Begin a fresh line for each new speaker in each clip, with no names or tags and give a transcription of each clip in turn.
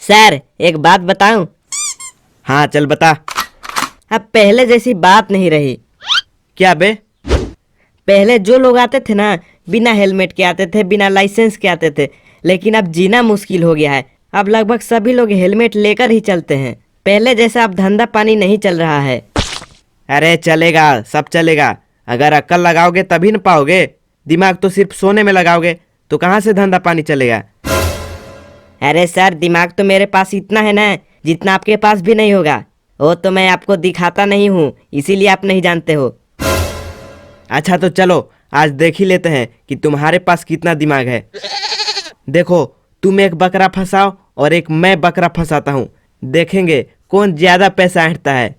Sir एक बात बताऊं?
हाँ चल बता।
अब पहले जैसी बात नहीं रही।
क्या बे?
पहले जो लोग आते थे ना, बिना हेलमेट के आते थे, बिना लाइसेंस के आते थे, लेकिन अब जीना मुश्किल हो गया है। अब लगभग सभी लोग हेलमेट लेकर ही चलते हैं। पहले जैसा अब धंधा पानी नहीं चल रहा है।
अरे चलेगा, सब चलेगा। अगर अक्ल लगाओगे तभी न पाओगे। दिमाग तो सिर्फ सोने में लगाओगे तो कहाँ से धंधा पानी चलेगा।
अरे सर, दिमाग तो मेरे पास इतना है ना जितना आपके पास भी नहीं होगा। वो तो मैं आपको दिखाता नहीं हूँ, इसीलिए आप नहीं जानते हो।
अच्छा तो चलो आज देख ही लेते हैं कि तुम्हारे पास कितना दिमाग है। देखो, तुम एक बकरा फंसाओ और एक मैं बकरा फंसाता हूँ। देखेंगे कौन ज्यादा पैसा ऐंठता है।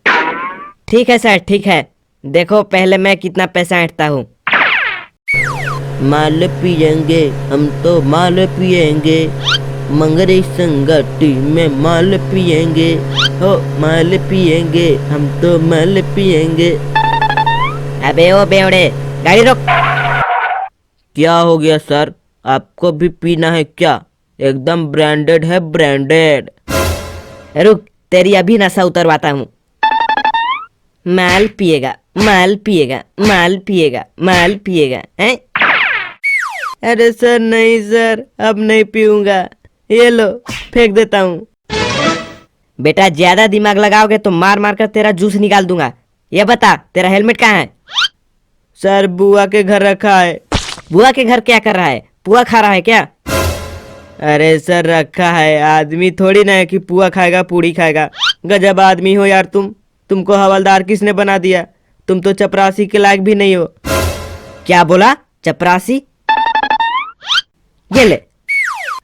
ठीक है सर, ठीक है। देखो पहले मैं कितना पैसा ऐंठता हूँ।
माल पियेंगे हम तो माल पियेंगे, मंगरे संगठी में माल पियेंगे, हो माल पियेंगे हम तो माल पियेंगे।
अबे ओ बेवड़े, गाड़ी रोक।
क्या हो गया सर, आपको भी पीना है क्या? एकदम ब्रांडेड है, ब्रांडेड।
रुक, तेरी अभी नशा उतरवाता हूँ। माल पिएगा, माल पिएगा, माल पिएगा, माल पिएगा, हैं?
अरे सर नहीं सर, अब नहीं पीऊंगा। ये लो, फेंक देता हूँ।
बेटा ज्यादा दिमाग लगाओगे तो मार मार कर तेरा जूस निकाल दूंगा। ये बता, तेरा हेलमेट कहाँ है?
सर बुआ के घर रखा है।
बुआ के घर क्या कर रहा है? पुआ खा रहा है क्या?
अरे सर रखा है, आदमी थोड़ी ना है कि पुआ खाएगा पूड़ी खाएगा। गजब आदमी हो यार तुम। तुमको हवलदार किसने बना दिया? तुम तो चपरासी के लायक भी नहीं हो।
क्या बोला? चपरासी? ये ले।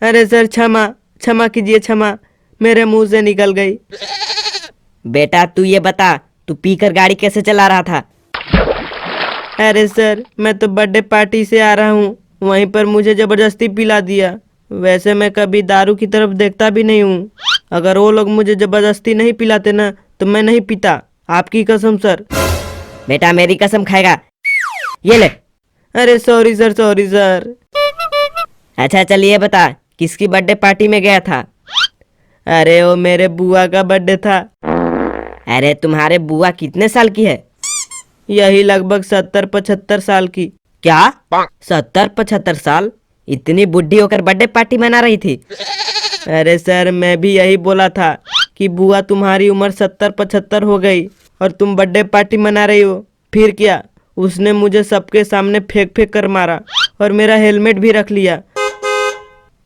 अरे सर क्षमा, क्षमा कीजिए, क्षमा मेरे मुंह से निकल गई।
बेटा तू ये बता, तू पीकर गाड़ी कैसे चला रहा था?
अरे सर मैं तो बर्थडे पार्टी से आ रहा हूँ, वहीं पर मुझे जबरदस्ती पिला दिया। वैसे मैं कभी दारू की तरफ देखता भी नहीं हूँ। अगर वो लोग मुझे जबरदस्ती नहीं पिलाते ना तो मैं नहीं पीता, आपकी कसम सर।
बेटा मेरी कसम खाएगा? ये ले।
अरे सॉरी सर, सॉरी सर।
अच्छा चल ये बता, किसकी बर्थडे पार्टी में गया था?
अरे वो मेरे बुआ का बर्थडे था।
अरे तुम्हारे बुआ कितने साल की है?
यही लगभग 70-75 साल की।
क्या? 70-75 साल? इतनी बुढ़ी होकर बर्थडे पार्टी मना रही थी?
अरे सर मैं भी यही बोला था कि बुआ तुम्हारी उम्र 70-75 हो गई और तुम बर्थडे पार्टी मना रही हो। फिर क्या, उसने मुझे सबके सामने फेंक फेंक कर मारा और मेरा हेलमेट भी रख लिया।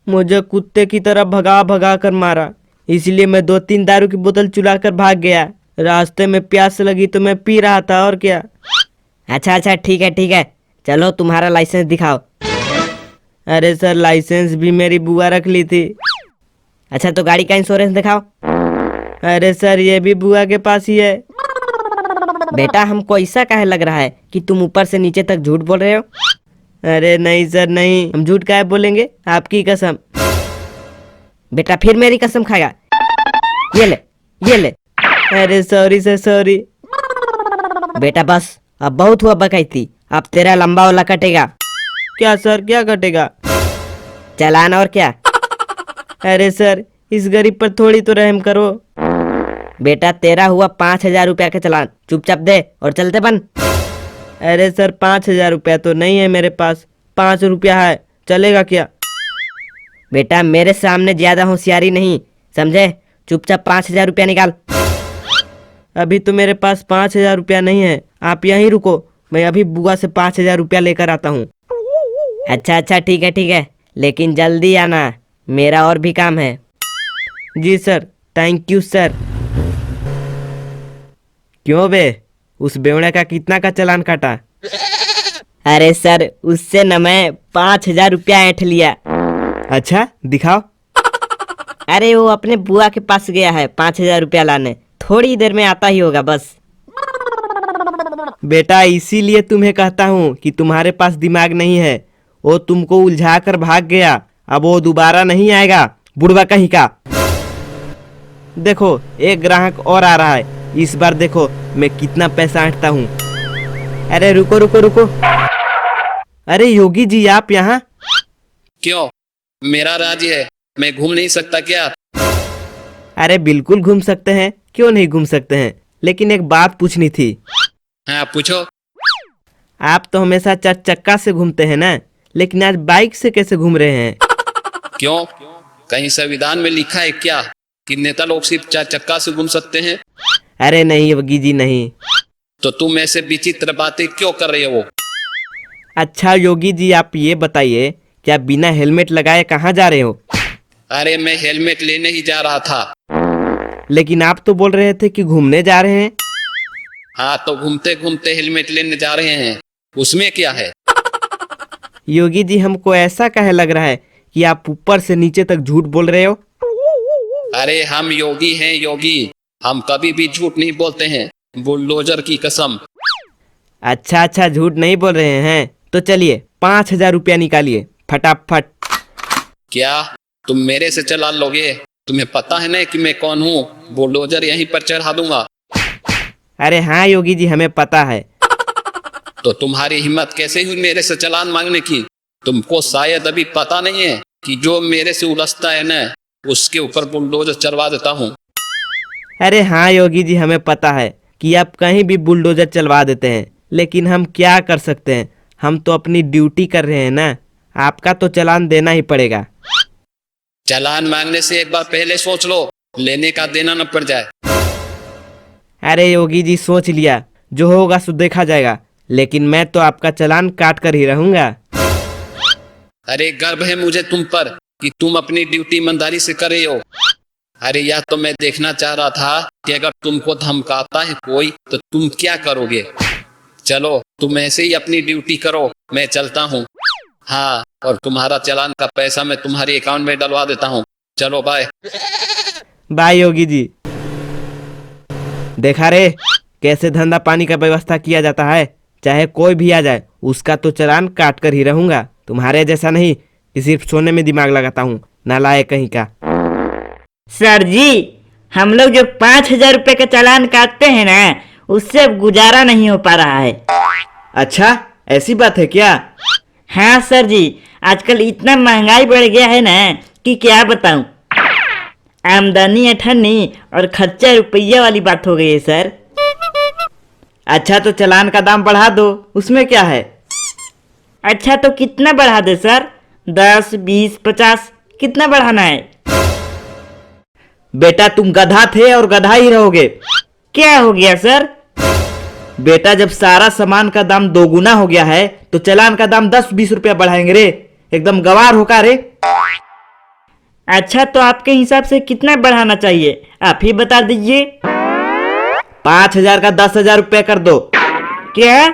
मुझे कुत्ते की तरह भगा भगा कर मारा। इसलिए मैं 2-3 दारू की बोतल चुरा कर भाग गया। रास्ते में प्यास लगी तो मैं पी रहा था, और क्या।
अच्छा अच्छा ठीक है ठीक है, चलो तुम्हारा लाइसेंस दिखाओ।
अरे सर लाइसेंस भी मेरी बुआ रख ली थी।
अच्छा तो गाड़ी का इंश्योरेंस दिखाओ।
अरे सर ये भी बुआ के पास ही है।
बेटा हमको ऐसा काहे लग रहा है कि तुम ऊपर से नीचे तक झूठ बोल रहे हो?
अरे नहीं सर नहीं, हम झूठ काहे बोलेंगे, आपकी कसम।
बेटा फिर मेरी कसम खाएगा? ये ले, ये ले।
अरे सॉरी सर, सॉरी।
बेटा बस, अब बहुत हुआ बकैती, अब तेरा लंबा वाला कटेगा।
क्या सर, क्या कटेगा?
चालान और क्या।
अरे सर इस गरीब पर थोड़ी तो रहम करो।
बेटा तेरा हुआ 5,000 रुपया का चालान, चुपचाप दे और चलते बन।
अरे सर 5,000 रुपया तो नहीं है मेरे पास, 5 रुपया है, चलेगा क्या?
बेटा मेरे सामने ज्यादा होशियारी नहीं, समझे? चुपचाप 5,000 रुपया निकाल।
अभी तो मेरे पास 5,000 रुपया नहीं है, आप यहीं रुको, मैं अभी बुआ से 5,000 रुपया लेकर आता हूँ।
अच्छा अच्छा ठीक है ठीक है, लेकिन जल्दी आना, मेरा और भी काम है।
जी सर, थैंक यू सर। क्यों बे, उस बेवड़े का कितना का चालान काटा?
अरे सर उससे न मैं 5,000 रुपया ऐंठ लिया।
अच्छा दिखाओ।
अरे वो अपने बुआ के पास गया है 5,000 रुपया लाने, थोड़ी देर में आता ही होगा बस।
बेटा इसीलिए तुम्हें कहता हूँ कि तुम्हारे पास दिमाग नहीं है। वो तुमको उलझा कर भाग गया, अब वो दोबारा नहीं आएगा, बुढ़वा कहीं का। देखो एक ग्राहक और आ रहा है, इस बार देखो मैं कितना पैसा ऐंठता हूँ। अरे रुको रुको रुको। अरे योगी जी आप यहाँ?
क्यों, मेरा राज्य है, मैं घूम नहीं सकता क्या?
अरे बिल्कुल घूम सकते हैं, क्यों नहीं घूम सकते हैं, लेकिन एक बात पूछनी थी।
हाँ पूछो।
आप तो हमेशा चार चक्का से घूमते हैं ना, लेकिन आज बाइक से कैसे घूम रहे हैं?
क्यों, कहीं संविधान में लिखा है क्या कि नेता लोग सिर्फ 4 चक्का से घूम सकते हैं?
अरे नहीं योगी जी नहीं।
तो तुम ऐसे विचित्र बातें क्यों कर रहे हो?
अच्छा योगी जी आप ये बताइए, क्या बिना हेलमेट लगाए कहाँ जा रहे हो?
अरे मैं हेलमेट लेने ही जा रहा था।
लेकिन आप तो बोल रहे थे कि घूमने जा रहे हैं।
हाँ तो घूमते घूमते हेलमेट लेने जा रहे हैं, उसमें क्या है?
योगी जी हमको ऐसा काहे लग रहा है कि आप ऊपर से नीचे तक झूठ बोल रहे हो?
अरे हम योगी हैं योगी, हम कभी भी झूठ नहीं बोलते हैं, बुलडोजर की कसम।
अच्छा अच्छा झूठ नहीं बोल रहे हैं, तो चलिए 5,000 रुपया निकालिए फटाफट।
क्या तुम मेरे से चला लोगे? तुम्हें पता है ना कि मैं कौन हूँ, बुलडोजर यहीं पर चढ़ा दूंगा।
अरे हाँ योगी जी हमें पता है।
तो तुम्हारी हिम्मत कैसे हुई मेरे से चालान मांगने की? तुमको शायद अभी पता नहीं है कि जो मेरे से उलझता है ना, उसके ऊपर बुलडोजर चलवा देता हूँ।
अरे हाँ योगी जी हमें पता है कि आप कहीं भी बुलडोजर चलवा देते हैं, लेकिन हम क्या कर सकते हैं, हम तो अपनी ड्यूटी कर रहे हैं ना। आपका तो चालान देना ही पड़ेगा।
चालान मांगने से एक बार पहले सोच लो, लेने का देना न पड़ जाए।
अरे योगी जी सोच लिया, जो होगा सो देखा जाएगा, लेकिन मैं तो आपका चालान काट कर ही रहूंगा।
अरे गर्व है मुझे तुम पर कि तुम अपनी ड्यूटी ईमानदारी से कर रहे हो। अरे यह तो मैं देखना चाह रहा था कि अगर तुमको धमकाता है कोई तो तुम क्या करोगे। चलो तुम ऐसे ही अपनी ड्यूटी करो, मैं चलता हूँ। हाँ, और तुम्हारा चालान का पैसा मैं तुम्हारे अकाउंट में डलवा देता हूँ। चलो बाय।
बाय योगी जी। देखा रे कैसे धंधा पानी का व्यवस्था किया जाता है, चाहे कोई भी आ जाए उसका तो चालान काट कर ही रहूंगा। तुम्हारे जैसा नहीं कि सिर्फ सोने में दिमाग लगाता हूँ, नालायक कहीं का।
सर जी, हम लोग जो 5,000 रुपए का चालान काटते हैं ना, उससे अब गुजारा नहीं हो पा रहा है।
अच्छा ऐसी बात है क्या?
हाँ सर जी, आजकल इतना महंगाई बढ़ गया है ना कि क्या बताऊं। आमदनी अठन्नी और खर्चा रुपया वाली बात हो गई है सर।
अच्छा तो चालान का दाम बढ़ा दो, उसमें क्या है?
अच्छा तो कितना बढ़ा दे सर? 10, 20, 50 कितना बढ़ाना है?
बेटा तुम गधा थे और गधा ही रहोगे।
क्या हो गया सर?
बेटा जब सारा सामान का दाम दोगुना हो गया है तो चालान का दाम 10-20 रुपया बढ़ाएंगे रे, एकदम गवार होगा रे।
अच्छा तो आपके हिसाब से कितना बढ़ाना चाहिए, आप ही बता दीजिए।
5,000 का 10,000 रुपया कर दो।
क्या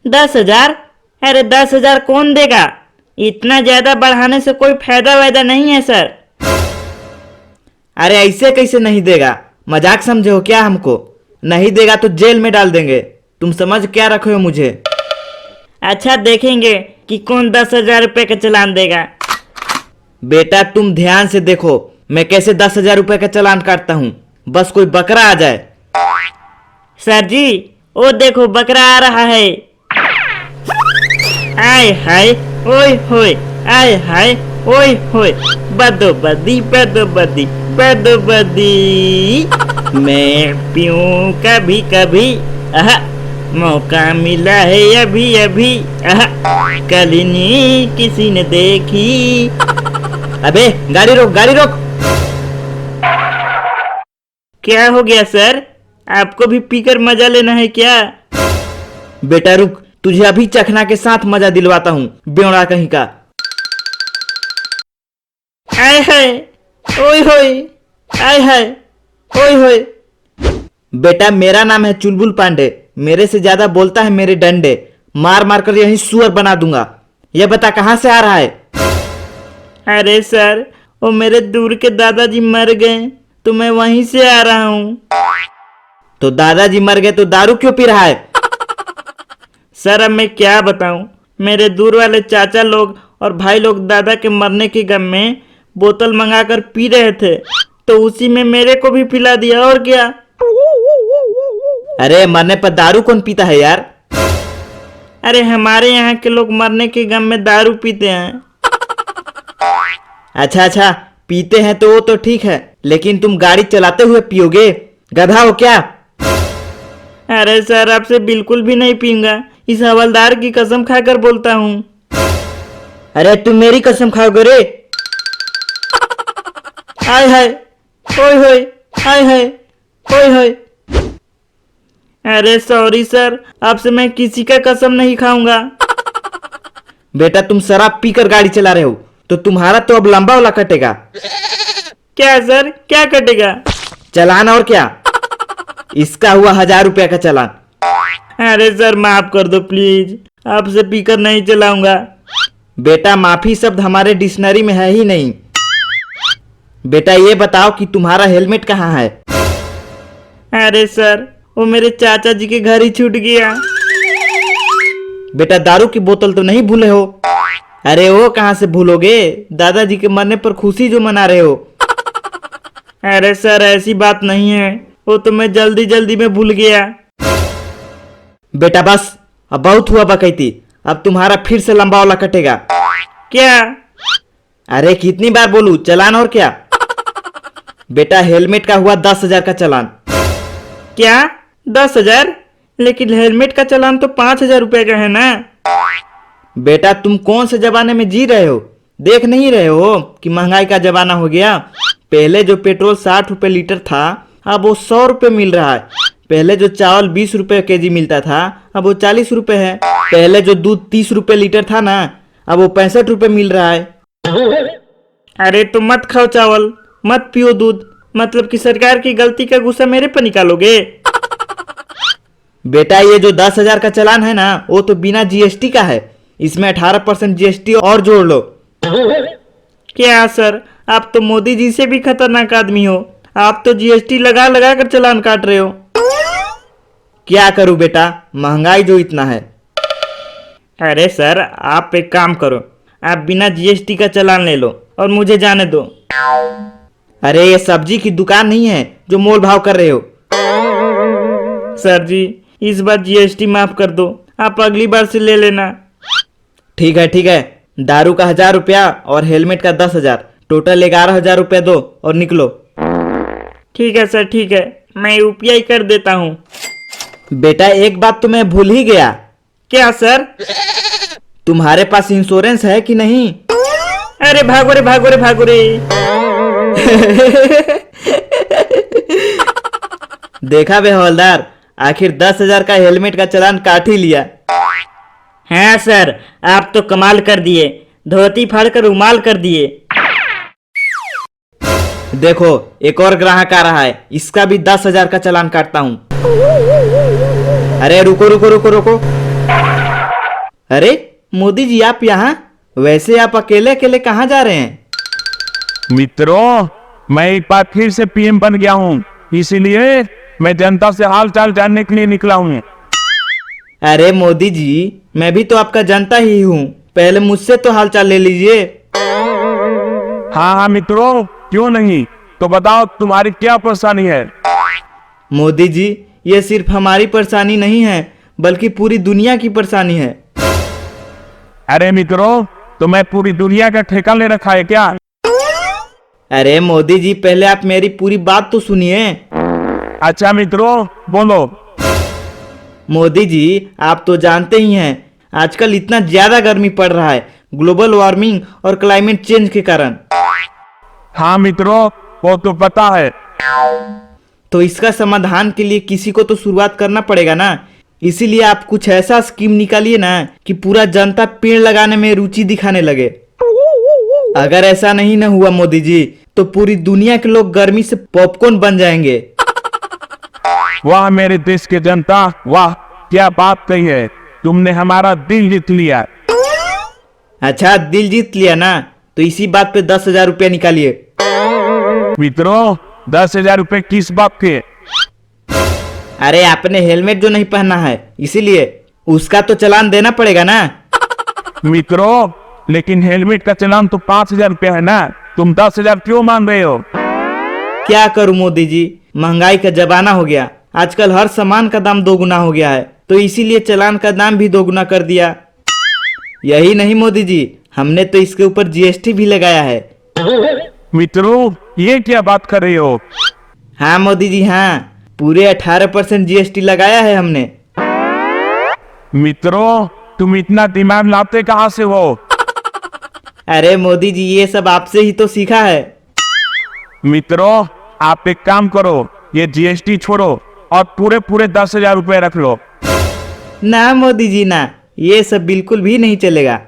10,000? अरे 10,000 कौन देगा? इतना ज्यादा बढ़ाने से कोई फायदा वायदा नहीं है सर।
अरे ऐसे कैसे नहीं देगा, मजाक समझे हो क्या हमको? नहीं देगा तो जेल में डाल देंगे। तुम समझ क्या रखे हो मुझे?
अच्छा देखेंगे कि कौन 10,000 रुपए का चालान देगा।
बेटा तुम ध्यान से देखो मैं कैसे 10,000 रुपए का चालान काटता हूँ, बस कोई बकरा आ जाए।
सर जी ओ देखो बकरा आ रहा है। आय हाय ओए होए, आय हाय ओए होए, बदो बदी बदो बदी बदो बदी। मैं पीऊं कभी कभी, आहा मौका मिला है अभी अभी, आहा कल नहीं किसी ने देखी।
अबे गाड़ी रोक, गाड़ी रोक।
क्या हो गया सर, आपको भी पीकर मजा लेना है क्या?
बेटा रुक, तुझे अभी चखना के साथ मजा दिलवाता हूँ, बेवड़ा कहीं का।
आय हाय ओए होए, आय हाय ओए होए।
बेटा मेरा नाम है चुलबुल पांडे, मेरे से ज्यादा बोलता है मेरे डंडे, मार मार कर यहीं सुअर बना दूंगा। यह बता कहाँ से आ रहा है?
अरे सर वो मेरे दूर के दादाजी मर गए तो मैं वहीं से आ रहा हूँ।
तो दादाजी मर गए तो दारू क्यों पी रहा है?
सर अब मैं क्या बताऊं, मेरे दूर वाले चाचा लोग और भाई लोग दादा के मरने के गम में बोतल मंगाकर पी रहे थे, तो उसी में मेरे को भी पिला दिया और क्या।
अरे मरने पर दारू कौन पीता है यार?
अरे हमारे यहाँ के लोग मरने के गम में दारू पीते हैं।
अच्छा अच्छा पीते हैं तो वो तो ठीक है, लेकिन तुम गाड़ी चलाते हुए पियोगे? गधा हो क्या?
अरे सर, आपसे बिल्कुल भी नहीं पीऊंगा। इस हवलदार की कसम खाकर बोलता हूँ।
अरे तुम मेरी कसम खाओगे रे?
हाय हाय, ओए होए, हाय हाय, ओए होए। अरे सॉरी सर, आपसे मैं किसी का कसम नहीं खाऊंगा।
बेटा तुम शराब पीकर गाड़ी चला रहे हो तो तुम्हारा तो अब लंबा वाला कटेगा।
क्या सर, क्या कटेगा?
चालान और क्या, इसका हुआ 1000 रुपया का चालान।
अरे सर माफ कर दो प्लीज, आपसे पीकर नहीं चलाऊंगा।
बेटा माफी शब्द हमारे डिक्शनरी में है ही नहीं। बेटा ये बताओ कि तुम्हारा हेलमेट कहाँ है?
अरे सर, वो मेरे चाचा जी के घर ही छूट गया।
बेटा दारू की बोतल तो नहीं भूले हो? अरे वो कहाँ से भूलोगे, दादाजी के मरने पर खुशी जो मना रहे हो।
अरे सर ऐसी बात नहीं है, वो तो मैं जल्दी जल्दी में भूल गया।
बेटा बस, अब बहुत हुआ बकैती, अब तुम्हारा फिर से लंबा वाला कटेगा।
क्या?
अरे कितनी बार बोलूं, चालान और क्या। बेटा हेलमेट का हुआ 10,000 का चालान।
क्या 10,000? लेकिन हेलमेट का चालान तो 5,000 रुपए का है ना।
बेटा तुम कौन से जमाने में जी रहे हो, देख नहीं रहे हो कि महंगाई का जमाना हो गया। पहले जो पेट्रोल 60 रुपए लीटर था, अब वो 100 रुपए मिल रहा है। पहले जो चावल 20 रुपए केजी मिलता था, अब वो 40 रुपए है। पहले जो दूध 30 रुपए लीटर था ना, अब वो 65 रुपए मिल रहा है।
अरे तो मत खाओ चावल, मत पियो दूध, मतलब कि सरकार की गलती का गुस्सा मेरे पर निकालोगे।
बेटा ये जो 10,000 का चालान है ना, वो तो बिना जीएसटी का है, इसमें 18% जीएसटी और जोड़ लो।
क्या सर, आप तो मोदी जी से भी खतरनाक आदमी हो। आप तो जीएसटी लगा लगा कर चालान काट रहे हो।
क्या करूं बेटा, महंगाई जो इतना है।
अरे सर आप एक काम करो, आप बिना जीएसटी का चालान ले लो और मुझे जाने दो।
अरे ये सब्जी की दुकान नहीं है जो मोल भाव कर रहे हो।
सर जी इस बार जीएसटी माफ कर दो, आप अगली बार से ले लेना।
ठीक है, दारू का 1000 रुपया और हेलमेट का 10,000, टोटल 11,000 रुपया दो और निकलो।
ठीक है सर, ठीक है, मैं यूपीआई कर देता हूँ।
बेटा एक बात तो मैं भूल ही गया।
क्या सर?
तुम्हारे पास इंश्योरेंस है कि नहीं?
अरे भागो रे, भागो रे, भागो रे।
देखा बे हवलदार, आखिर 10,000 का हेलमेट का चालान काट ही लिया।
हाँ सर, आप तो कमाल कर दिए, धोती फाड़कर रुमाल कर दिए।
देखो एक और ग्राहक आ रहा है, इसका भी 10,000 का चालान काटता हूँ। अरे रुको रुको रुको रुको। अरे मोदी जी आप यहाँ? वैसे आप अकेले अकेले कहाँ जा रहे हैं?
मित्रों, मैं एक बार फिर से पीएम बन गया हूँ, इसीलिए मैं जनता से हाल चाल जानने के लिए निकला हूँ।
अरे मोदी जी मैं भी तो आपका जनता ही हूँ, पहले मुझसे तो हाल चाल ले लीजिए।
हाँ मित्रों, क्यों नहीं, तो बताओ तुम्हारी क्या परेशानी है।
मोदी जी ये सिर्फ हमारी परेशानी नहीं है, बल्कि पूरी दुनिया की परेशानी है।
अरे मित्रों, तुम्हें पूरी दुनिया का ठेका ले रखा है क्या?
अरे मोदी जी पहले आप मेरी पूरी बात तो सुनिए।
अच्छा मित्रों बोलो।
मोदी जी आप तो जानते ही हैं आजकल इतना ज्यादा गर्मी पड़ रहा है, ग्लोबल वार्मिंग और क्लाइमेट चेंज के कारण।
हाँ मित्रों वो तो पता है।
तो इसका समाधान के लिए किसी को तो शुरुआत करना पड़ेगा ना, इसीलिए आप कुछ ऐसा स्कीम निकालिए ना कि पूरा जनता पेड़ लगाने में रुचि दिखाने लगे। अगर ऐसा नहीं ना हुआ मोदी जी, तो पूरी दुनिया के लोग गर्मी से पॉपकॉर्न बन जाएंगे।
वाह मेरे देश के जनता, वाह क्या बात कही है, तुमने हमारा दिल जीत लिया।
अच्छा दिल जीत लिया ना, तो इसी बात पे 10,000 रुपया निकालिए।
मित्रों 10,000 रुपए किस बात के?
अरे आपने हेलमेट जो नहीं पहना है इसीलिए, उसका तो चालान देना पड़ेगा ना।
मित्रों लेकिन हेलमेट का चालान तो 5,000 रुपए है ना, तुम 10,000 क्यों मान रहे हो?
क्या करूं मोदी जी, महंगाई का जमाना हो गया, आजकल हर सामान का दाम दोगुना हो गया है, तो इसीलिए चालान का दाम भी दोगुना कर दिया। यही नहीं मोदी जी, हमने तो इसके ऊपर जीएसटी भी लगाया है।
मित्रों, ये क्या बात कर रहे हो?
हाँ मोदी जी हाँ, पूरे 18% जीएसटी लगाया है हमने।
मित्रों, तुम इतना दिमाग लाते कहाँ से हो?
अरे मोदी जी ये सब आपसे ही तो सीखा है।
मित्रों, आप एक काम करो, ये जीएसटी छोड़ो और पूरे पूरे 10,000 रुपए रख लो।
ना मोदी जी ना, ये सब बिल्कुल भी नहीं चलेगा।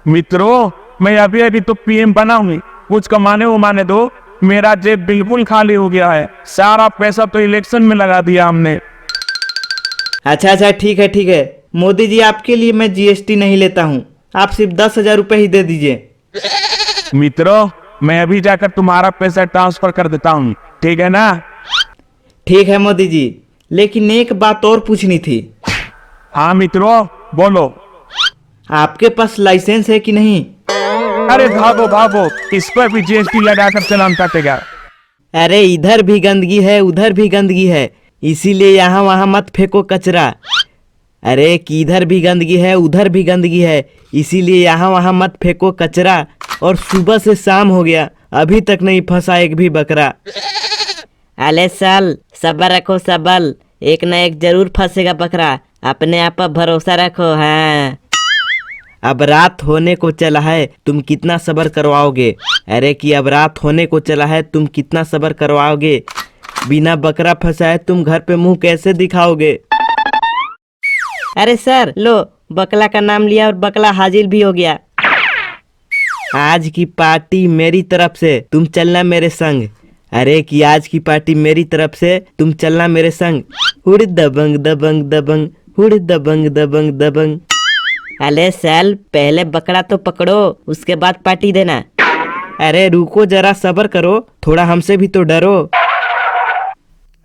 मित्रों, मैं अभी अभी तो पीएम बना हूँ, कुछ कमाने उमाने दो। मेरा जेब बिल्कुल खाली हो गया है, सारा पैसा तो इलेक्शन में लगा दिया हमने।
अच्छा ठीक है मोदी जी, आपके लिए मैं जीएसटी नहीं लेता हूँ, आप सिर्फ 10,000 रुपये ही दे दीजिए।
मित्रों, मैं अभी जाकर तुम्हारा पैसा ट्रांसफर कर देता हूँ, ठीक है ना?
ठीक है मोदी जी, लेकिन एक बात और पूछनी थी।
हाँ मित्रों, बोलो।
आपके पास लाइसेंस है कि नहीं?
अरे भागो भागो, इस पर भी जीएसटी लगाकर चालान काटेगा।
अरे इधर भी गंदगी है उधर भी गंदगी है, इसीलिए यहाँ वहाँ मत फेंको कचरा। अरे कि इधर भी गंदगी है उधर भी गंदगी है, इसीलिए यहाँ वहाँ मत फेंको कचरा। और सुबह से शाम हो गया, अभी तक नहीं फंसा एक भी बकरा।
अले साल सब्र रखो सबल, एक न एक जरूर फंसेगा बकरा, अपने आप पर भरोसा रखो। हाँ,
अब रात होने को चला है, तुम कितना सब्र करवाओगे? अरे कि अब रात होने को चला है, तुम कितना सब्र करवाओगे? बिना बकरा फंसाए तुम घर पे मुंह कैसे दिखाओगे?
अरे सर लो, बकला का नाम लिया और बकला हाजिर भी हो गया।
आज की पार्टी मेरी तरफ से, तुम चलना मेरे संग। अरे कि आज की पार्टी मेरी तरफ से, तुम चलना मेरे संग। हुड़ दबंग दबंग दबंग, हुड़ दबंग दबंग दबंग।
अले साल पहले बकरा तो पकड़ो, उसके बाद पार्टी देना।
अरे रुको जरा, सब्र करो, थोड़ा हमसे भी तो डरो।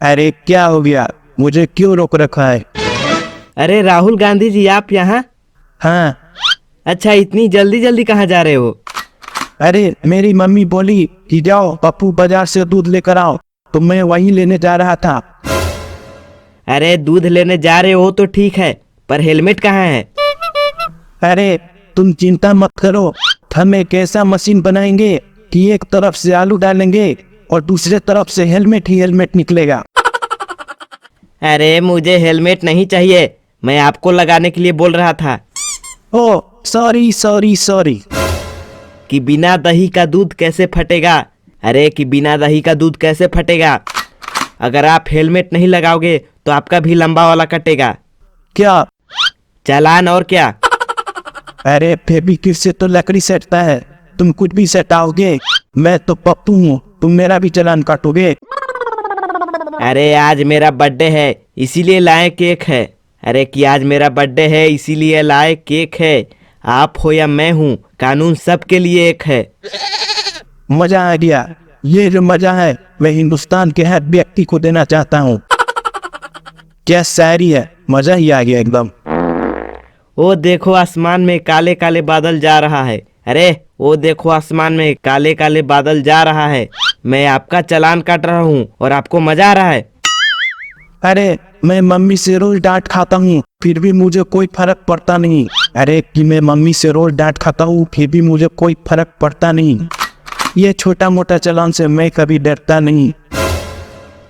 अरे क्या हो गया, मुझे क्यों रोक रखा है?
अरे राहुल गांधी जी आप यहाँ?
हाँ।
अच्छा इतनी जल्दी जल्दी कहाँ जा रहे हो?
अरे मेरी मम्मी बोली कि जाओ पप्पू बाजार से दूध लेकर आओ, तो मैं वहीं लेने जा रहा था।
अरे दूध लेने जा रहे हो तो ठीक है, पर हेलमेट कहाँ है?
अरे तुम चिंता मत करो, हम एक ऐसा मशीन बनाएंगे कि एक तरफ से आलू डालेंगे और दूसरे तरफ से हेलमेट ही हेलमेट निकलेगा।
अरे मुझे हेलमेट नहीं चाहिए, मैं आपको लगाने के लिए बोल रहा था।
ओ सॉरी सॉरी सॉरी।
कि बिना दही का दूध कैसे फटेगा? अरे कि बिना दही का दूध कैसे फटेगा? अगर आप हेलमेट नहीं लगाओगे तो आपका भी लंबा वाला कटेगा।
क्या?
चालान और क्या?
अरे फेविक्विक से तो लकड़ी सटता है, तुम कुछ भी सटाओगे। मैं तो पप्पू हूँ, तुम मेरा भी चालान काटोगे।
अरे आज मेरा बर्थडे है इसीलिए लाए केक है। अरे कि आज मेरा बर्थडे है इसीलिए लाए केक है। आप हो या मैं हूँ, कानून सबके लिए एक है।
मजा आ गया, ये जो मजा है मैं हिंदुस्तान के हर व्यक्ति को देना चाहता हूँ। क्या शायरी है, मजा ही आ गया एकदम।
ओ देखो आसमान में काले काले बादल जा रहा है। अरे वो देखो आसमान में काले काले बादल जा रहा है। मैं आपका चालान काट रहा हूँ और आपको मजा आ रहा है।
अरे मैं मम्मी से रोज डांट खाता हूँ, फिर भी मुझे कोई फर्क पड़ता नहीं। अरे कि मैं मम्मी से रोज डांट खाता हूँ, फिर भी मुझे कोई फर्क पड़ता नहीं। ये छोटा मोटा चालान से मैं कभी डरता नहीं।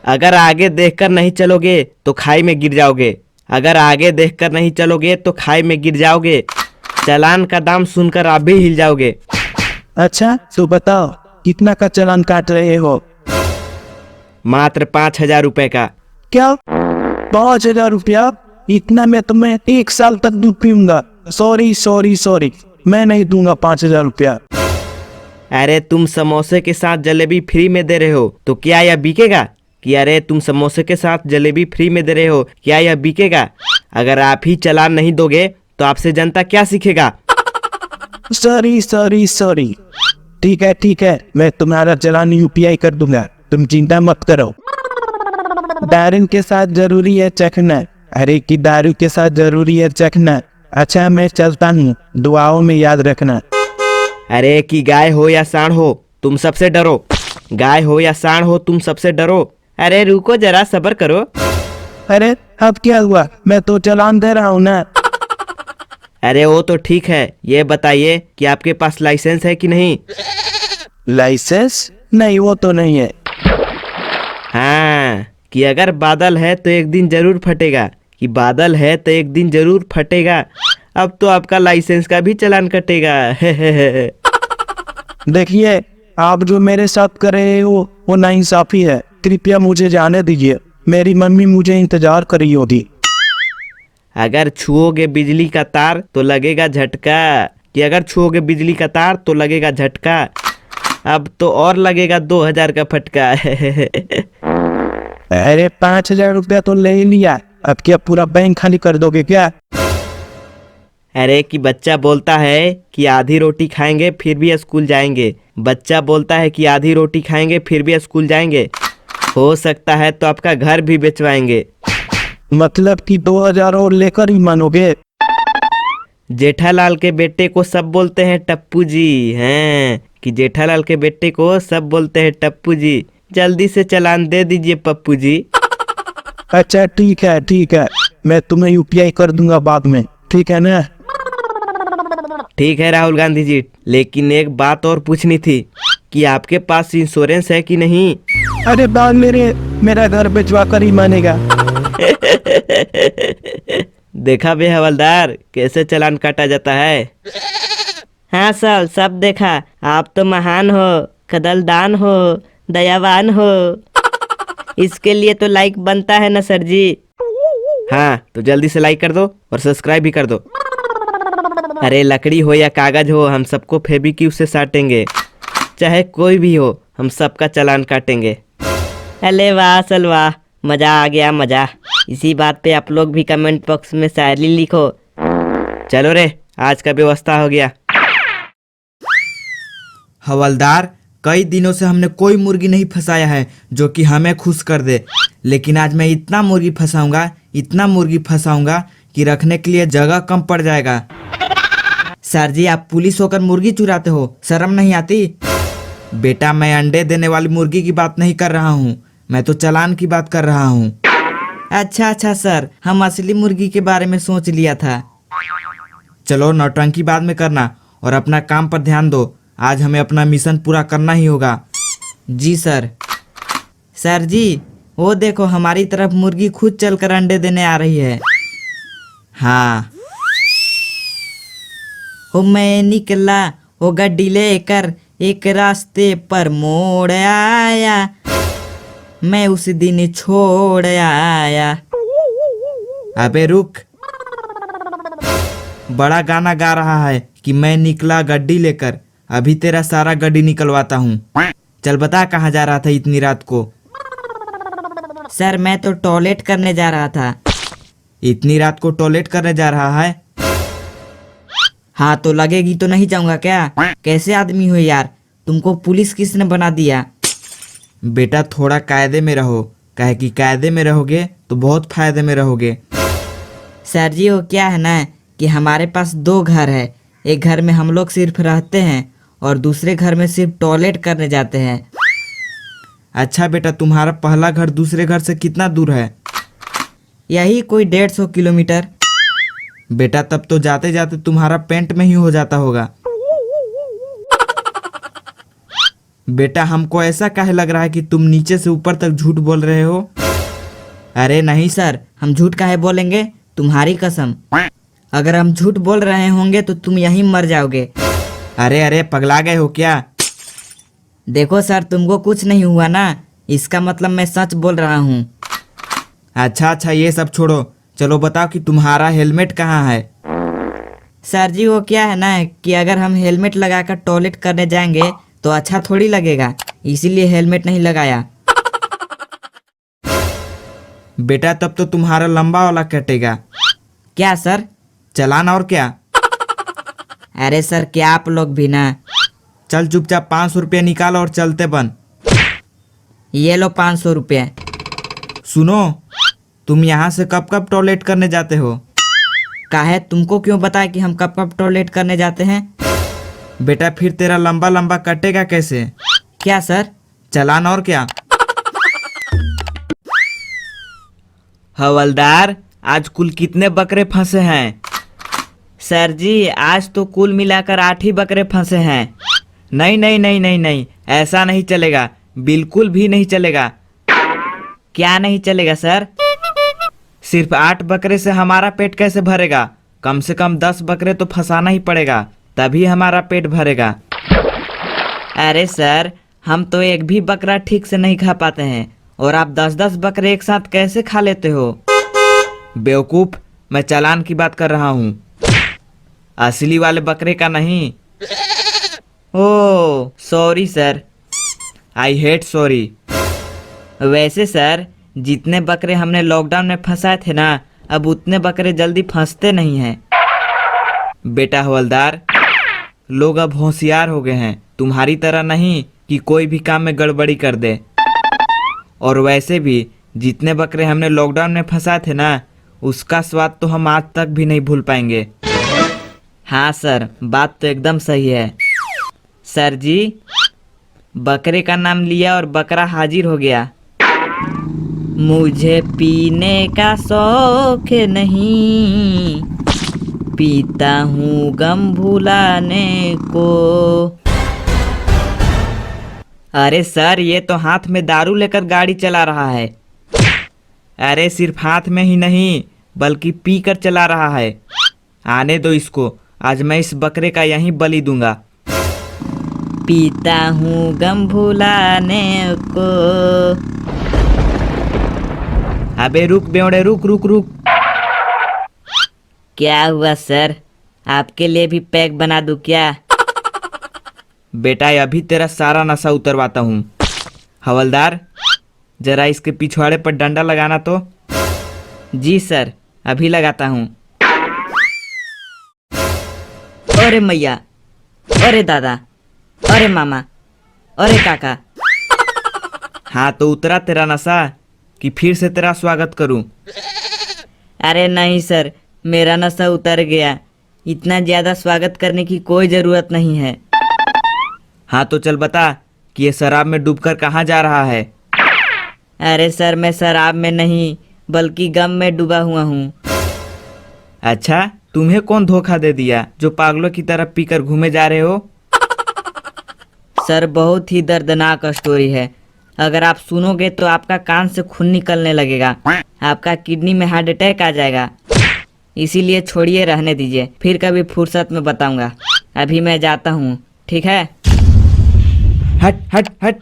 अगर आगे देखकर नहीं चलोगे तो खाई में गिर जाओगे। अगर आगे देखकर नहीं चलोगे तो खाई में गिर जाओगे। चालान का दाम सुनकर आप भी हिल जाओगे।
अच्छा तो बताओ कितना का चालान काट रहे हो?
मात्र 5,000 रुपए का।
क्या 5,000 रुपया? इतना में तो मैं 1 साल तक दूध पीऊंगा। सॉरी सॉरी सॉरी, मैं नहीं दूंगा 5,000 रुपया।
अरे तुम समोसे के साथ जलेबी फ्री में दे रहे हो तो क्या यह बिकेगा? कि अरे तुम समोसे के साथ जलेबी फ्री में दे रहे हो, क्या यह बिकेगा? अगर आप ही चालान नहीं दोगे तो आपसे जनता क्या सीखेगा?
Sorry sorry sorry. ठीक है, मैं तुम्हारा चालान यूपीआई कर दूंगा, तुम चिंता मत करो। दारू के साथ जरूरी है चखना। अरे कि दारू के साथ जरूरी है चखना। अच्छा मैं चलता हूँ, दुआओं में याद रखना।
अरे कि गाय हो या सांड हो तुम सबसे डरो। गाय हो या सांड हो तुम सबसे डरो। अरे रुको जरा, सब्र करो।
अरे अब क्या हुआ, मैं तो चालान दे रहा हूँ ना।
अरे वो तो ठीक है, ये बताइए कि आपके पास लाइसेंस है कि नहीं?
लाइसेंस नहीं, वो तो नहीं है।
हाँ, कि अगर बादल है तो एक दिन जरूर फटेगा, कि बादल है तो एक दिन जरूर फटेगा। अब तो आपका लाइसेंस का भी चालान कटेगा।
देखिए, आप जो मेरे साथ कर रहे हो वो नाइंसाफी है। कृपया मुझे जाने दीजिए, मेरी मम्मी मुझे इंतजार कर रही होगी।
अगर छुओगे बिजली का तार तो लगेगा झटका, कि अगर छुओगे बिजली का तार तो लगेगा झटका। अब तो और लगेगा 2000 का फटका।
अरे 5000 रुपया तो ले ही लिया, अब क्या पूरा बैंक खाली कर दोगे क्या?
अरे कि बच्चा बोलता है कि आधी रोटी खाएंगे फिर भी स्कूल जाएंगे। बच्चा बोलता है कि आधी रोटी खाएंगे फिर भी स्कूल जाएंगे। हो सकता है तो आपका घर भी बेचवाएंगे।
मतलब कि 2000 और लेकर ही मानोगे?
जेठालाल के बेटे को सब बोलते हैं टप्पू जी हैं, कि जेठालाल के बेटे को सब बोलते हैं टप्पू जी। जल्दी से चालान दे दीजिए पप्पू जी।
अच्छा ठीक है, मैं तुम्हें यूपीआई कर दूंगा बाद में, ठीक है ना?
ठीक है राहुल गांधी जी, लेकिन एक बात और पूछनी थी कि आपके पास इंश्योरेंस है कि नहीं?
अरे बाद मेरा घर बेचवा कर ही मानेगा।
देखा बे हवलदार, कैसे चालान काटा जाता है।
हाँ सर, सब देखा। आप तो महान हो, कदलदान हो, दयावान हो। इसके लिए तो लाइक बनता है ना सर जी।
हाँ तो जल्दी से लाइक कर दो और सब्सक्राइब भी कर दो। अरे लकड़ी हो या कागज हो, हम सबको फेविक्विक से साटेंगे। चाहे कोई भी हो, हम सबका चालान काटेंगे।
अरे वाह सल वाह, मजा आ गया मजा। इसी बात पे आप लोग भी कमेंट बॉक्स में शायरी लिखो।
चलो रे, आज का व्यवस्था हो गया।
हवलदार, कई दिनों से हमने कोई मुर्गी नहीं फंसाया है जो कि हमें खुश कर दे, लेकिन आज मैं इतना मुर्गी फंसाऊंगा कि रखने के लिए जगह कम पड़ जाएगा। सर जी, आप पुलिस होकर मुर्गी चुराते हो, शर्म नहीं आती? बेटा, मैं अंडे देने वाली मुर्गी की बात नहीं कर रहा हूँ, मैं तो चालान की बात कर रहा हूँ। अच्छा सर, हम असली मुर्गी के बारे में सोच लिया था। चलो नौटंकी बाद में करना और अपना काम पर ध्यान दो। आज हमें अपना मिशन पूरा करना ही होगा। जी सर। सर जी, वो देखो हमारी तरफ मुर्गी खुद चलकर अंडे देने आ रही है। हाँ। ओ मैं निकला वो गड्डी लेकर, एक रास्ते पर मोड़ आया, मैं उस दिन छोड़ आया। अबे रुक, बड़ा गाना गा रहा है कि मैं निकला गड्डी लेकर। अभी तेरा सारा गड्डी निकलवाता हूँ। चल बता कहाँ जा रहा था इतनी रात को? सर मैं तो टॉयलेट करने जा रहा था। इतनी रात को टॉयलेट करने जा रहा है? हाँ तो लगेगी तो नहीं जाऊंगा क्या? कैसे आदमी हो यार, तुमको पुलिस किसने बना दिया? बेटा थोड़ा कायदे में रहो, काहे कि कायदे में रहोगे तो बहुत फायदे में रहोगे। सर जी वो क्या है ना कि हमारे पास 2 घर है। एक घर में हम लोग सिर्फ रहते हैं और दूसरे घर में सिर्फ टॉयलेट करने जाते हैं। अच्छा बेटा, तुम्हारा पहला घर दूसरे घर से कितना दूर है? यही कोई 150 किलोमीटर। बेटा तब तो जाते जाते तुम्हारा पेंट में ही हो जाता होगा। बेटा हमको ऐसा काहे लग रहा है कि तुम नीचे से ऊपर तक झूठ बोल रहे हो? अरे नहीं सर, हम झूठ काहे बोलेंगे, तुम्हारी कसम। अगर हम झूठ बोल रहे होंगे तो तुम यहीं मर जाओगे। अरे पगला गए हो क्या? देखो सर, तुमको कुछ नहीं हुआ ना, इसका मतलब मैं सच बोल रहा हूँ। अच्छा ये सब छोड़ो, चलो बताओ कि तुम्हारा हेलमेट कहाँ है? सर जी वो क्या है ना कि अगर हम हेलमेट लगाकर टॉयलेट करने जाएंगे तो अच्छा थोड़ी लगेगा, इसीलिए हेलमेट नहीं लगाया। बेटा तब तो तुम्हारा लंबा वाला कटेगा। क्या सर? चालान और क्या? अरे सर क्या आप लोग भी ना। चल चुपचाप 500 रुपया निकालो और चलते बन। ये लो 500 रुपये। सुनो, तुम यहाँ से कब कब टॉयलेट करने जाते हो? काहे, तुमको क्यों बताया कि हम कब कब टॉयलेट करने जाते हैं? बेटा फिर तेरा लंबा लंबा कटेगा कैसे? क्या सर? चालान और क्या?
हवलदार, आज कुल कितने बकरे फंसे हैं?
सर जी आज तो कुल मिलाकर 8 ही बकरे फंसे हैं।
नहीं,
ऐसा नहीं चलेगा, बिल्कुल भी नहीं चलेगा। क्या नहीं चलेगा सर? सिर्फ 8 बकरे से हमारा पेट कैसे भरेगा? कम से कम 10 बकरे तो फंसाना ही पड़ेगा, तभी हमारा पेट भरेगा। अरे सर, हम तो एक भी बकरा ठीक से नहीं खा पाते हैं और आप 10-10 बकरे एक साथ कैसे खा लेते हो? बेवकूफ, मैं चालान की बात कर रहा हूँ, असली वाले बकरे का नहीं। Oh sorry sir, I hate sorry. वैसे सर, जितने बकरे हमने लॉकडाउन में फंसाए थे ना, अब उतने बकरे जल्दी फंसते नहीं हैं। बेटा हवलदार, लोग अब होशियार हो गए हैं, तुम्हारी तरह नहीं कि कोई भी काम में गड़बड़ी कर दे। और वैसे भी जितने बकरे हमने लॉकडाउन में फंसाए थे ना, उसका स्वाद तो हम आज तक भी नहीं भूल पाएंगे। हाँ सर, बात तो एकदम सही है। सर जी, बकरे का नाम लिया और बकरा हाजिर हो गया। मुझे पीने का शौक नहीं, पीता हूँ गम भुलाने को। अरे सर, ये तो हाथ में दारू लेकर गाड़ी चला रहा है। अरे सिर्फ हाथ में ही नहीं, बल्कि पी कर चला रहा है। आने दो इसको, आज मैं इस बकरे का यहीं बलि दूंगा। पीता हूँ गम भुलाने को। अबे रुक बेवड़े, रुक रुक रुक। क्या हुआ सर, आपके लिए भी पैक बना दूं क्या? बेटा, अभी तेरा सारा नशा उतरवाता हूँ। हवलदार, जरा इसके पिछवाड़े पर डंडा लगाना तो। जी सर, अभी लगाता हूँ। अरे मैया, अरे दादा, अरे मामा, अरे काका। हाँ तो उतरा तेरा नशा कि फिर से तेरा स्वागत करूं? अरे नहीं सर, मेरा नशा उतर गया, इतना ज़्यादा स्वागत करने की कोई ज़रूरत नहीं है। हाँ तो चल बता कि ये शराब में डूबकर कहाँ जा रहा है? अरे सर, मैं शराब में नहीं बल्कि गम में डूबा हुआ हूँ। अच्छा, तुम्हें कौन धोखा दे दिया जो पागलों की तरह पीकर घूमे जा रहे हो? सर, बहुत ही दर्दनाक स्टोरी है। अगर आप सुनोगे तो आपका कान से खून निकलने लगेगा, आपका किडनी में हार्ट अटैक आ जाएगा। इसीलिए छोड़िए, रहने दीजिए, फिर कभी फुर्सत में बताऊंगा। अभी मैं जाता हूँ, ठीक है? हट हट हट।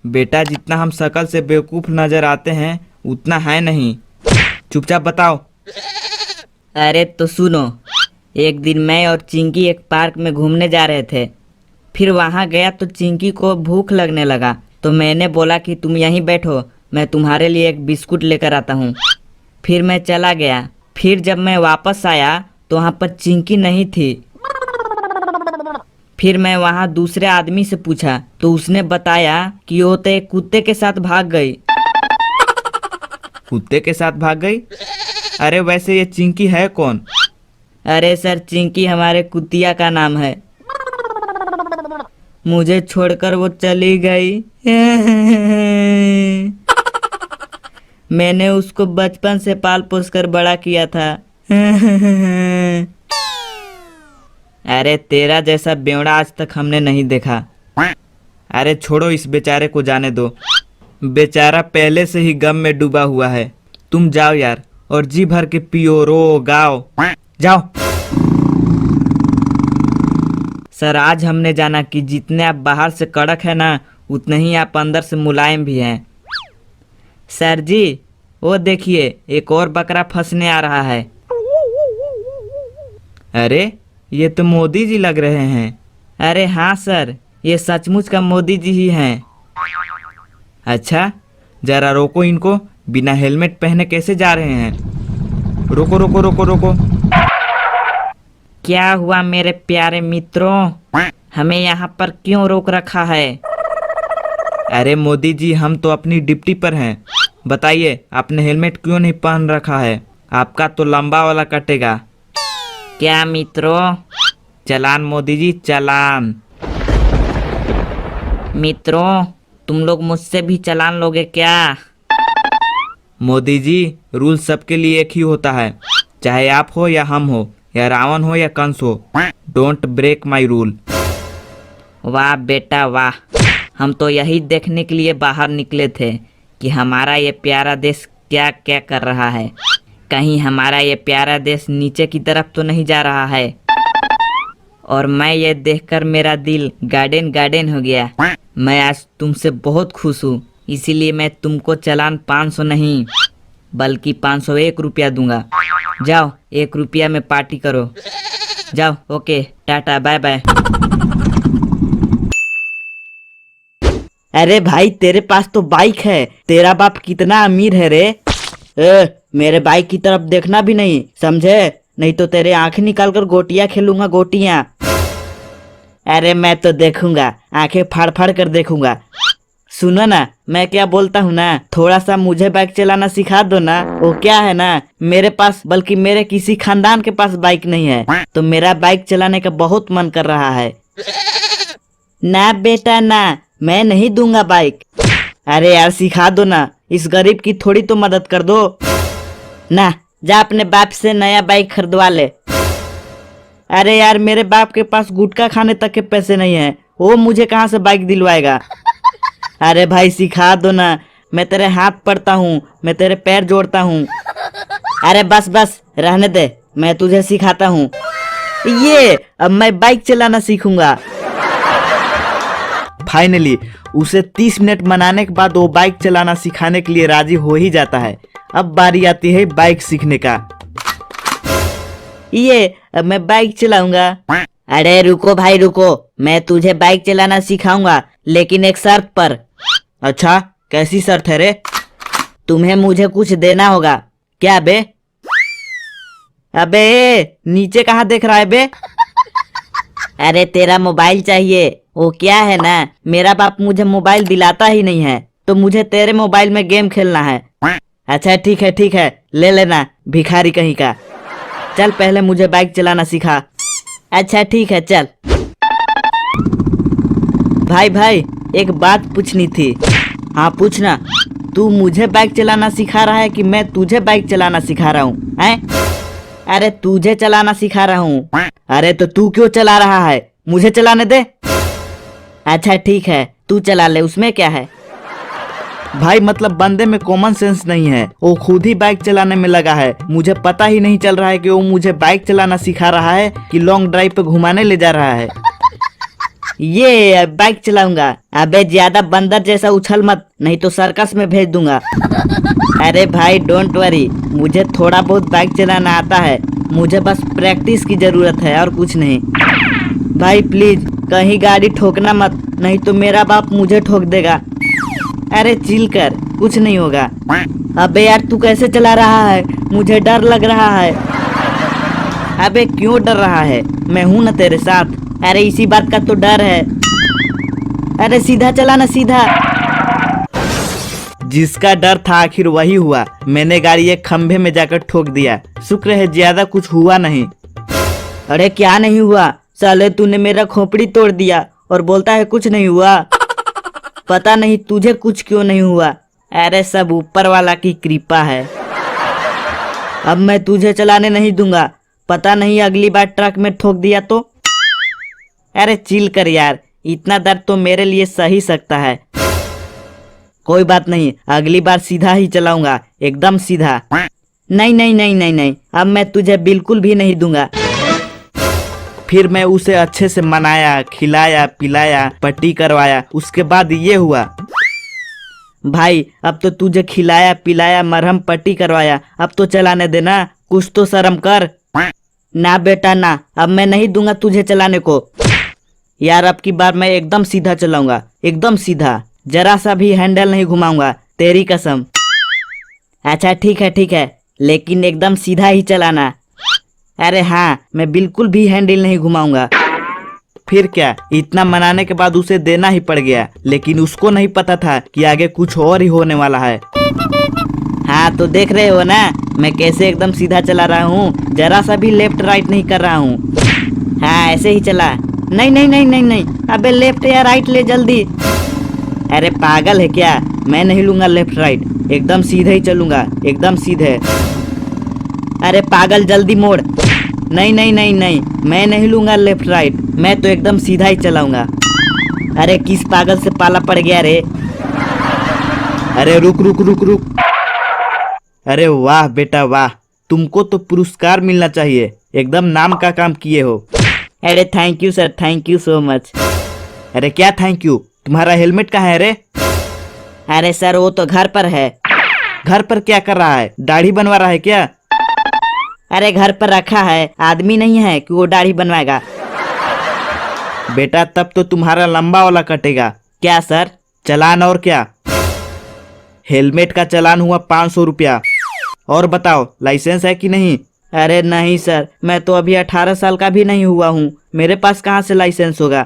बेटा, जितना हम शकल से बेवकूफ़ नजर आते हैं उतना है नहीं, चुपचाप बताओ। अरे तो सुनो, एक दिन मैं और चिंकी एक पार्क में घूमने जा रहे थे। फिर वहाँ गया तो चिंकी को भूख लगने लगा, तो मैंने बोला कि तुम यहीं बैठो, मैं तुम्हारे लिए एक बिस्कुट लेकर आता हूँ। फिर मैं चला गया। फिर जब मैं वापस आया तो वहाँ पर चिंकी नहीं थी। फिर मैं वहाँ दूसरे आदमी से पूछा तो उसने बताया कि वो तो एक कुत्ते के साथ भाग गई। कुत्ते के साथ भाग गई? अरे वैसे ये चिंकी है कौन? अरे सर, चिंकी हमारे कुतिया का नाम है। मुझे छोड़कर वो चली गई। मैंने उसको बचपन से पाल पोस कर बड़ा किया था। अरे तेरा जैसा बेवड़ा आज तक हमने नहीं देखा। अरे छोड़ो, इस बेचारे को जाने दो, बेचारा पहले से ही गम में डूबा हुआ है। तुम जाओ यार, और जी भर के पियो, रो, गाओ, जाओ। सर, आज हमने जाना कि जितने आप बाहर से कड़क है ना, उतने ही आप अंदर से मुलायम भी हैं। सर जी, वो देखिए, एक और बकरा फंसने आ रहा है। अरे ये तो मोदी जी लग रहे हैं। अरे हाँ सर, ये सचमुच का मोदी जी ही हैं। अच्छा, जरा रोको इनको, बिना हेलमेट पहने कैसे जा रहे हैं? रोको रोको रोको रोको। क्या हुआ मेरे प्यारे मित्रों, हमें यहाँ पर क्यों रोक रखा है? अरे मोदी जी, हम तो अपनी ड्यूटी पर हैं, बताइए आपने हेलमेट क्यों नहीं पहन रखा है? आपका तो लंबा वाला कटेगा। क्या मित्रों? चालान मोदी जी, चालान। मित्रों, तुम लोग मुझसे भी चालान लोगे क्या? मोदी जी, रूल सबके लिए एक ही होता है, चाहे आप हो या हम हो, या रावण हो या कंस हो। Don't break my rule. वाह बेटा वाह,
हम तो यही देखने के लिए बाहर निकले थे कि हमारा ये प्यारा देश क्या क्या कर रहा है। कहीं हमारा ये प्यारा देश नीचे की तरफ तो नहीं जा रहा है। और मैं ये देखकर मेरा दिल गार्डन गार्डन हो गया। मैं आज तुमसे बहुत खुश हूँ, इसीलिए मैं तुमको चालान 500 नहीं बल्कि 501 रुपया दूंगा। जाओ 1 रुपया में पार्टी करो। जाओ, ओके, टाटा, बाय बाय।
अरे भाई तेरे पास तो बाइक है, तेरा बाप कितना अमीर है रे। मेरे बाइक की तरफ देखना भी नहीं, समझे? नहीं तो तेरे आंखें निकाल कर गोटियां खेलूंगा, गोटियां। अरे मैं तो देखूंगा, आंखें फाड़ फाड़ कर देखूंगा। सुनो ना, मैं क्या बोलता हूँ ना, थोड़ा सा मुझे बाइक चलाना सिखा दो ना। वो क्या है ना, मेरे पास बल्कि मेरे किसी खानदान के पास बाइक नहीं है, तो मेरा बाइक चलाने का बहुत मन कर रहा है। ना बेटा ना, मैं नहीं दूंगा बाइक। अरे यार सिखा दो ना, इस गरीब की थोड़ी तो मदद कर दो ना। जा अपने बाप से नया बाइक खरीदवा ले। अरे यार मेरे बाप के पास गुटखा खाने तक के पैसे नहीं है, वो मुझे कहाँ से बाइक दिलवाएगा। अरे भाई सिखा दो ना, मैं तेरे हाथ पड़ता हूँ, मैं तेरे पैर जोड़ता हूँ। अरे बस बस रहने दे, मैं तुझे सिखाता हूँ। ये अब मैं बाइक चलाना सीखूंगा। फाइनली उसे 30 मिनट मनाने के बाद वो बाइक चलाना सिखाने के लिए राजी हो ही जाता है। अब बारी आती है बाइक सीखने का। ये अब मैं बाइक चलाऊंगा।
अरे रुको भाई रुको, मैं तुझे बाइक चलाना सिखाऊंगा, लेकिन एक शर्त पर।
अच्छा कैसी शर्त है रे?
तुम्हें मुझे कुछ देना होगा।
क्या बे? अबे नीचे कहाँ देख रहा है बे?
अरे तेरा मोबाइल चाहिए। वो क्या है ना, मेरा बाप मुझे मोबाइल दिलाता ही नहीं है, तो मुझे तेरे मोबाइल में गेम खेलना है।
अच्छा ठीक है, ले लेना भिखारी कहीं का। चल पहले मुझे बाइक चलाना सिखा।
अच्छा ठीक है चल।
भाई एक बात पूछनी थी।
हाँ पूछना।
तू मुझे बाइक चलाना सिखा रहा है कि मैं तुझे बाइक चलाना सिखा रहा हूँ?
अरे तुझे चलाना सिखा रहा हूँ।
अरे तो तू क्यों चला रहा है? मुझे चलाने दे।
अच्छा ठीक है, तू चला ले, उसमें क्या है।
भाई मतलब बंदे में कॉमन सेंस नहीं है, वो खुद ही बाइक चलाने में लगा है। मुझे पता ही नहीं चल रहा है कि वो मुझे बाइक चलाना सिखा रहा है कि लॉन्ग ड्राइव पे घुमाने ले जा रहा है।
ये बाइक चलाऊंगा। अबे ज्यादा बंदर जैसा उछल मत, नहीं तो सर्कस में भेज दूंगा।
अरे भाई डोंट वरी, मुझे थोड़ा बहुत बाइक चलाना आता है, मुझे बस प्रैक्टिस की जरूरत है और कुछ नहीं। भाई प्लीज कहीं गाड़ी ठोकना मत, नहीं तो मेरा बाप मुझे ठोक देगा। अरे चिल कर, कुछ नहीं होगा। अबे यार तू कैसे चला रहा है? मुझे डर लग रहा है। अबे क्यों डर रहा है? मैं हूं ना तेरे साथ।
अरे इसी बात का तो डर है।
अरे सीधा चलाना, सीधा। जिसका डर था आखिर वही हुआ। मैंने गाड़ी एक खंभे में जाकर ठोक दिया। शुक्र है ज्यादा कुछ हुआ नहीं।
अरे क्या नहीं हुआ? साले तूने मेरा खोपड़ी तोड़ दिया और बोलता है कुछ नहीं हुआ। पता नहीं तुझे कुछ क्यों नहीं हुआ।
अरे सब ऊपर वाला की कृपा है। अब मैं तुझे चलाने नहीं दूंगा, पता नहीं अगली बार ट्रक में ठोक दिया तो। अरे चिल कर यार, इतना दर्द तो मेरे लिए सही सकता है। कोई बात नहीं, अगली बार सीधा ही चलाऊंगा, एकदम सीधा।
नहीं नहीं नहीं नहीं नहीं, अब मैं तुझे बिल्कुल भी नहीं दूंगा।
फिर मैं उसे अच्छे से मनाया, खिलाया पिलाया, पट्टी करवाया। उसके बाद ये हुआ। भाई अब तो तुझे खिलाया पिलाया, मरहम पट्टी करवाया, अब तो चलाने देना, कुछ तो शर्म कर।
ना बेटा ना, अब मैं नहीं दूंगा तुझे चलाने को।
यार अब की बार मैं एकदम सीधा चलाऊंगा, एकदम सीधा, जरा सा भी हैंडल नहीं घुमाऊंगा, तेरी कसम।
अच्छा ठीक है, लेकिन एकदम सीधा ही चलाना।
अरे हाँ, मैं बिल्कुल भी हैंडल नहीं घुमाऊंगा। फिर क्या, इतना मनाने के बाद उसे देना ही पड़ गया, लेकिन उसको नहीं पता था कि आगे कुछ और ही होने वाला है।
हाँ तो देख रहे हो ना, मैं कैसे एकदम सीधा चला रहा हूँ, जरा सा भी लेफ्ट राइट नहीं कर रहा हूँ। हाँ ऐसे ही चला। नहीं नहीं नहीं नहीं नहीं, अबे लेफ्ट या राइट ले जल्दी।
अरे पागल है क्या, मैं नहीं लूंगा लेफ्ट राइट, एकदम सीधे ही चलूंगा, एकदम सीधे।
अरे पागल जल्दी मोड़।
नहीं नहीं नहीं नहीं, मैं नहीं लूंगा लेफ्ट राइट, मैं तो एकदम सीधा ही चलाऊंगा।
अरे किस पागल से पाला पड़ गया रे।
अरे रुक रुक रुक रुक। अरे वाह बेटा वाह, तुमको तो पुरस्कार मिलना चाहिए, एकदम नाम का काम किए हो।
अरे thank you sir, thank you so much.
अरे क्या थैंक यू, तुम्हारा हेलमेट कहाँ है रे?
अरे सर वो तो घर पर है।
घर पर क्या कर रहा है, दाढ़ी बनवा रहा है क्या?
अरे घर पर रखा है, आदमी नहीं है कि वो दाढ़ी बनवाएगा।
बेटा तब तो तुम्हारा लंबा वाला कटेगा।
क्या सर?
चालान और क्या? हेलमेट का चालान हुआ 500 रुपया। और बताओ लाइसेंस है कि नहीं?
अरे नहीं सर, मैं तो अभी 18 साल का भी नहीं हुआ हूँ, मेरे पास कहाँ से लाइसेंस होगा।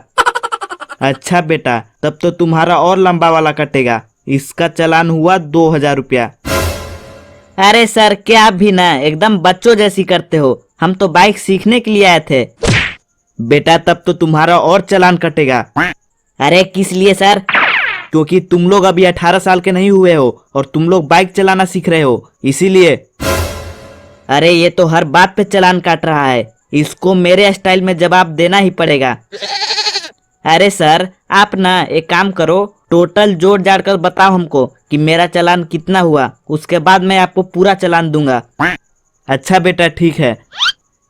अच्छा बेटा, तब तो तुम्हारा और लंबा वाला कटेगा, इसका चालान हुआ 2000 रुपया।
अरे सर क्या आप भी ना एकदम बच्चों जैसी करते हो, हम तो बाइक सीखने के लिए आए थे।
बेटा तब तो तुम्हारा और चालान कटेगा।
अरे किस लिए सर?
क्योंकि तुम लोग अभी 18 साल के नहीं हुए हो और तुम लोग बाइक चलाना सीख रहे हो, इसीलिए।
अरे ये तो हर बात पे चालान काट रहा है, इसको मेरे स्टाइल में जवाब देना ही पड़ेगा। अरे सर आप ना एक काम करो, टोटल जोड़ जाड़ कर बताओ हमको कि मेरा चालान कितना हुआ, उसके बाद मैं आपको पूरा चालान दूंगा।
अच्छा बेटा ठीक है,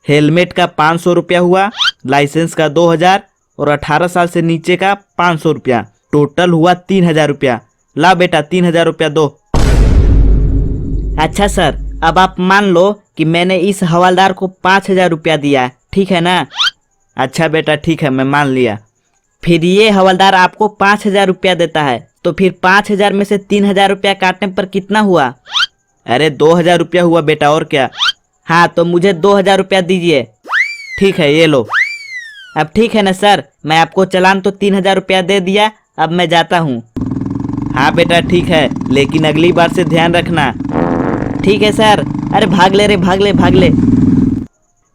हेलमेट का 500 रुपया हुआ, लाइसेंस का 2000 और 18 साल से नीचे का 500 रुपया, टोटल हुआ 3000 रुपया। ला बेटा 3000 रुपया दो।
अच्छा सर, अब आप मान लो कि मैंने इस हवलदार को 5000 रुपया दिया, ठीक है ना?
अच्छा बेटा ठीक है, मैं मान लिया।
फिर ये हवलदार आपको 5000 रुपया देता है, तो फिर 5000 में से 3000 रुपया काटने पर कितना हुआ?
अरे 2000 रुपया हुआ बेटा, और क्या।
हाँ तो मुझे 2000 रुपया दीजिए।
ठीक है ये लो।
अब ठीक है ना सर, मैं आपको चालान तो 3000 रुपया दे दिया, अब मैं जाता हूँ।
हाँ बेटा ठीक है, लेकिन अगली बार से ध्यान रखना।
ठीक है सर। अरे भाग ले रे, भाग ले भाग ले।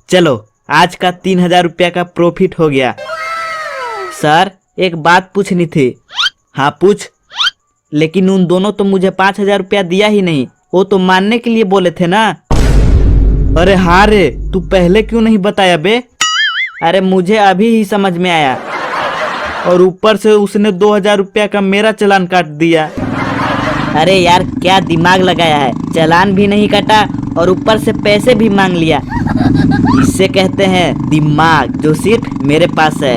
चलो आज का 3000 रुपया का प्रॉफिट हो गया।
सर एक बात पूछनी थी।
हाँ पूछ।
लेकिन उन दोनों तो मुझे 5000 रुपया दिया ही नहीं, वो तो मानने के लिए बोले थे ना।
अरे हाँ रे, तू पहले क्यों नहीं बताया बे?
अरे मुझे अभी ही समझ में आया।
और ऊपर से उसने 2000 रुपया का मेरा चालान काट दिया।
अरे यार क्या दिमाग लगाया है, चालान भी नहीं कटा और ऊपर से पैसे भी मांग लिया। इससे कहते हैं दिमाग, जो सिर्फ मेरे पास है।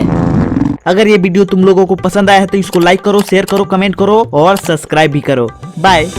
अगर ये वीडियो तुम लोगों को पसंद आया है तो इसको लाइक करो, शेयर करो, कमेंट करो और सब्सक्राइब भी करो। बाय।